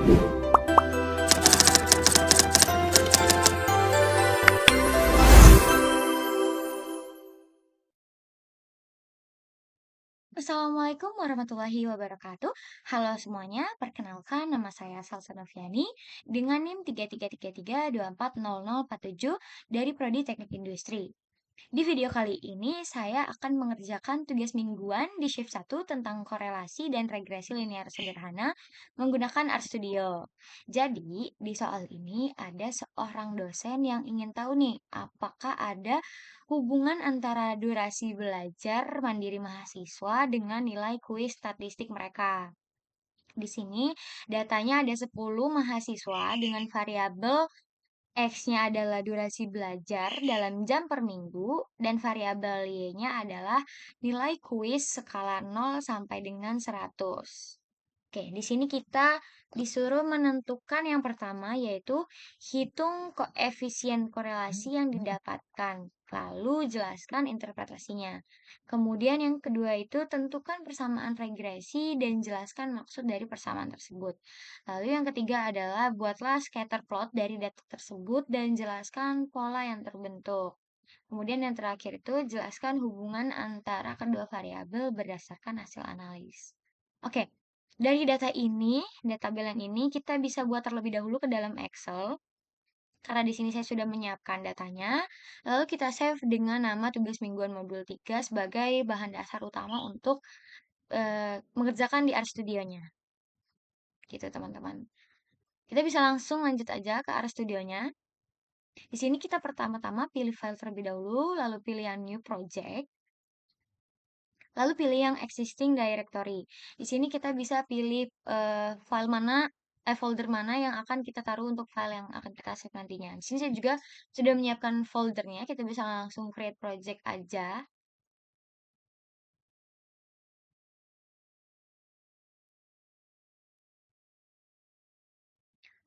Assalamualaikum warahmatullahi wabarakatuh. Halo semuanya, perkenalkan nama saya Salsa Noviani dengan NIM 3333240047 dari Prodi Teknik Industri. Di video kali ini saya akan mengerjakan tugas mingguan di shift 1 tentang korelasi dan regresi linear sederhana menggunakan RStudio. Jadi, di soal ini ada seorang dosen yang ingin tahu nih, apakah ada hubungan antara durasi belajar mandiri mahasiswa dengan nilai kuis statistik mereka. Di sini datanya ada 10 mahasiswa dengan variabel X-nya adalah durasi belajar dalam jam per minggu dan variabel Y-nya adalah nilai kuis skala 0 sampai dengan 100. Oke, di sini kita disuruh menentukan yang pertama yaitu hitung koefisien korelasi yang didapatkan, lalu jelaskan interpretasinya. Kemudian yang kedua itu tentukan persamaan regresi dan jelaskan maksud dari persamaan tersebut. Lalu yang ketiga adalah buatlah scatter plot dari data tersebut dan jelaskan pola yang terbentuk. Kemudian yang terakhir itu jelaskan hubungan antara kedua variabel berdasarkan hasil analis. Oke, dari data ini, data tabel ini kita bisa buat terlebih dahulu ke dalam Excel. Karena di sini saya sudah menyiapkan datanya, lalu kita save dengan nama tugas mingguan modul 3 sebagai bahan dasar utama untuk mengerjakan di RStudio-nya. Gitu teman-teman. Kita bisa langsung lanjut aja ke RStudio-nya. Di sini kita pertama-tama pilih file terlebih dahulu, lalu pilih yang new project. Lalu pilih yang existing directory. Di sini kita bisa pilih folder mana yang akan kita taruh untuk file yang akan kita save nantinya. Di sini saya juga sudah menyiapkan foldernya, kita bisa langsung create project aja.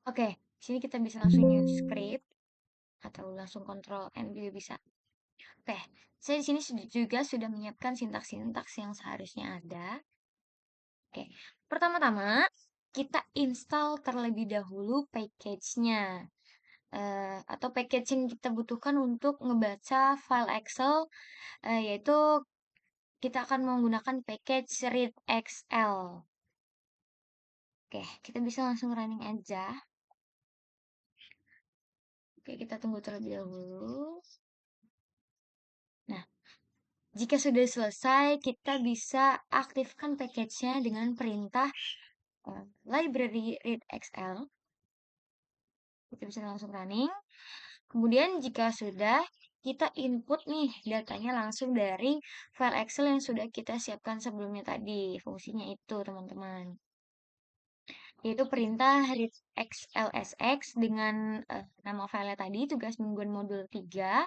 Oke, di sini kita bisa langsung new script atau langsung Ctrl N juga bisa. Oke, saya di sini juga sudah menyiapkan sintaks-sintaks yang seharusnya ada. Oke, pertama-tama kita install terlebih dahulu package-nya. Atau package yang kita butuhkan untuk ngebaca file Excel, yaitu kita akan menggunakan package readXL. Oke, kita bisa langsung running aja. Oke, kita tunggu terlebih dahulu. Nah, jika sudah selesai, kita bisa aktifkan package-nya dengan perintah library readXL. Kita bisa langsung running. Kemudian jika sudah, kita input nih datanya langsung dari file Excel yang sudah kita siapkan sebelumnya tadi. Fungsinya itu, teman-teman. Yaitu perintah readxlsx dengan nama filenya tadi, tugas mingguan modul 3,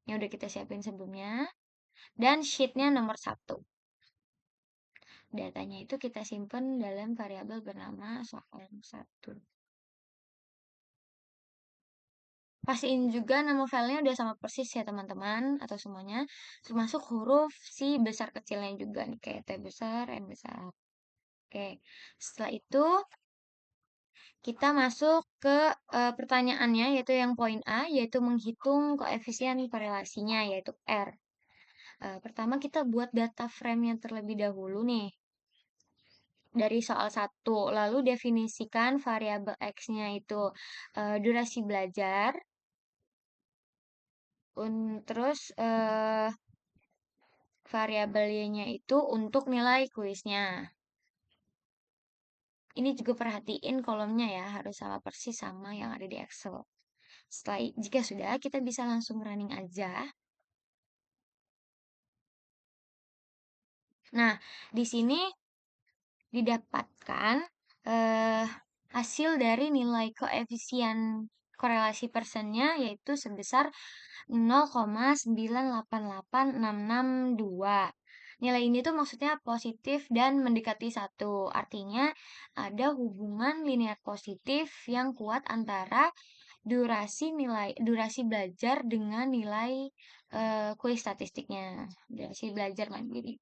yang udah kita siapin sebelumnya. Dan sheetnya nomor 1. Datanya itu kita simpan dalam variabel bernama soal 1. Pastiin juga nama filenya udah sama persis ya teman-teman atau semuanya, termasuk huruf si besar kecilnya juga nih kayak T besar, N besar. Oke, setelah itu kita masuk ke pertanyaannya yaitu yang poin A yaitu menghitung koefisien korelasinya yaitu R. Pertama kita buat data frame yang terlebih dahulu nih dari soal 1, lalu definisikan variabel X-nya itu durasi belajar. Terus variabel Y-nya itu untuk nilai kuisnya. Ini juga perhatiin kolomnya ya, harus sama persis sama yang ada di Excel. Jika sudah, kita bisa langsung running aja. Nah, di sini didapatkan hasil dari nilai koefisien korelasi persennya yaitu sebesar 0,988662. Nilai ini tuh maksudnya positif dan mendekati 1. Artinya ada hubungan linear positif yang kuat antara durasi belajar dengan nilai kuis statistiknya. Durasi belajar mandiri.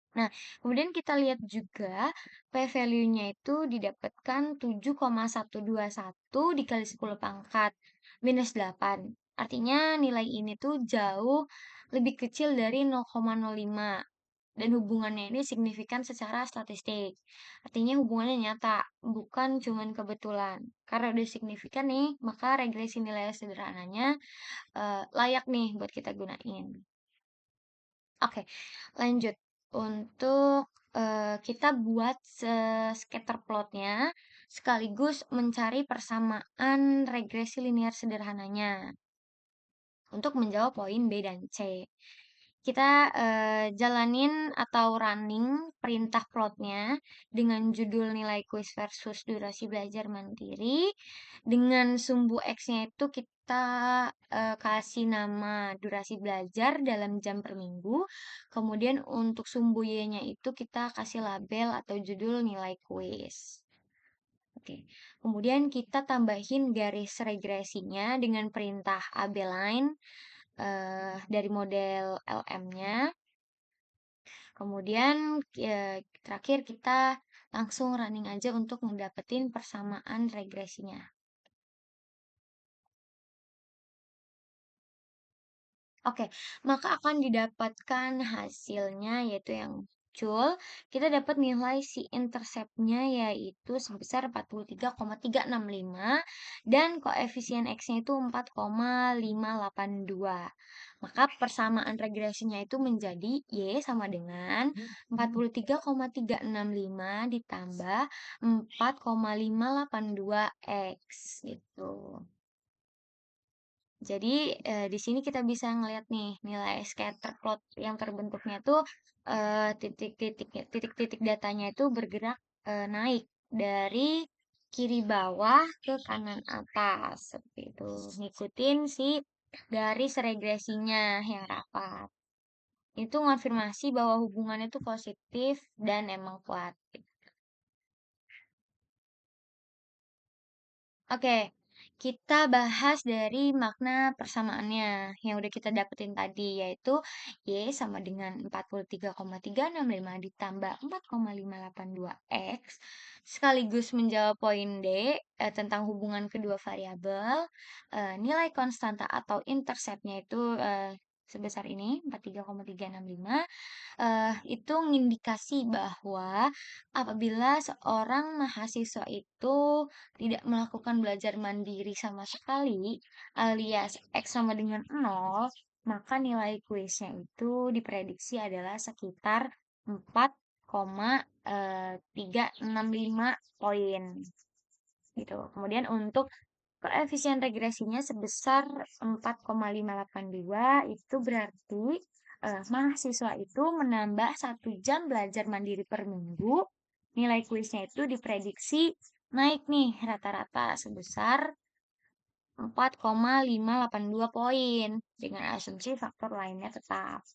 Nah, kemudian kita lihat juga p-value-nya itu didapatkan 7,121 dikali 10 pangkat minus 8. Artinya nilai ini tuh jauh lebih kecil dari 0,05 dan hubungannya ini signifikan secara statistik. Artinya hubungannya nyata, bukan cuman kebetulan. Karena udah signifikan nih, maka regresi nilai sederhananya layak nih buat kita gunain. Oke, lanjut. Untuk kita buat scatter plotnya sekaligus mencari persamaan regresi linear sederhananya untuk menjawab poin B dan C. Kita jalanin atau running perintah plotnya dengan judul nilai kuis versus durasi belajar mandiri. Dengan sumbu X-nya itu kita kasih nama durasi belajar dalam jam per minggu. Kemudian untuk sumbu Y-nya itu kita kasih label atau judul nilai kuis. Oke, kemudian kita tambahin garis regresinya dengan perintah AB line dari model LM-nya. Kemudian terakhir kita langsung running aja untuk ngedapetin persamaan regresinya. Oke, maka akan didapatkan hasilnya yaitu yang muncul. Kita dapat nilai si interceptnya yaitu sebesar 43,365 dan koefisien X-nya itu 4,582. Maka persamaan regresinya itu menjadi Y sama dengan 43,365 ditambah 4,582 X gitu. Jadi di sini kita bisa ngelihat nih nilai scatter plot yang terbentuknya tuh titik-titik datanya itu bergerak naik dari kiri bawah ke kanan atas seperti itu. Ngikutin si garis regresinya yang rapat. Itu ngonfirmasi bahwa hubungannya tuh positif dan emang kuat. Oke, kita bahas dari makna persamaannya yang udah kita dapetin tadi, yaitu Y sama dengan 43,365 ditambah 4,582 X, sekaligus menjawab poin D tentang hubungan kedua variabel. Nilai konstanta atau interceptnya itu sebesar ini, 43,365 itu mengindikasi bahwa apabila seorang mahasiswa itu tidak melakukan belajar mandiri sama sekali, alias X sama dengan 0, maka nilai kuisnya itu diprediksi adalah sekitar 4,365 poin gitu. Kemudian untuk koefisien regresinya sebesar 4,582 itu berarti mahasiswa itu menambah 1 jam belajar mandiri per minggu. Nilai kuisnya itu diprediksi naik nih rata-rata sebesar 4,582 poin dengan asumsi faktor lainnya tetap.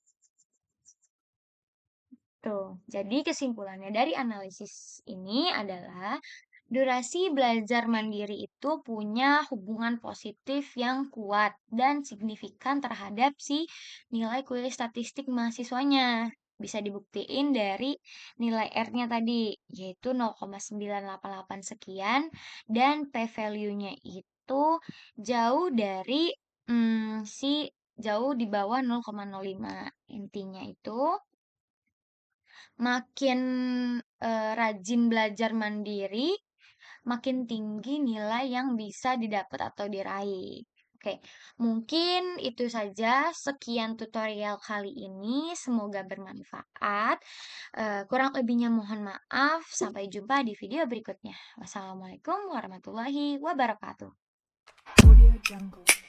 Tuh, jadi kesimpulannya dari analisis ini adalah durasi belajar mandiri itu punya hubungan positif yang kuat dan signifikan terhadap si nilai kuliah statistik mahasiswanya. Bisa dibuktiin dari nilai R-nya tadi, yaitu 0,988 sekian, dan p-value-nya itu jauh dari jauh di bawah 0,05. Intinya itu makin rajin belajar mandiri, makin tinggi nilai yang bisa didapat atau diraih. Oke, mungkin itu saja. Sekian tutorial kali ini. Semoga bermanfaat. Kurang lebihnya mohon maaf. Sampai jumpa di video berikutnya. Wassalamualaikum warahmatullahi wabarakatuh. Audio Jungle.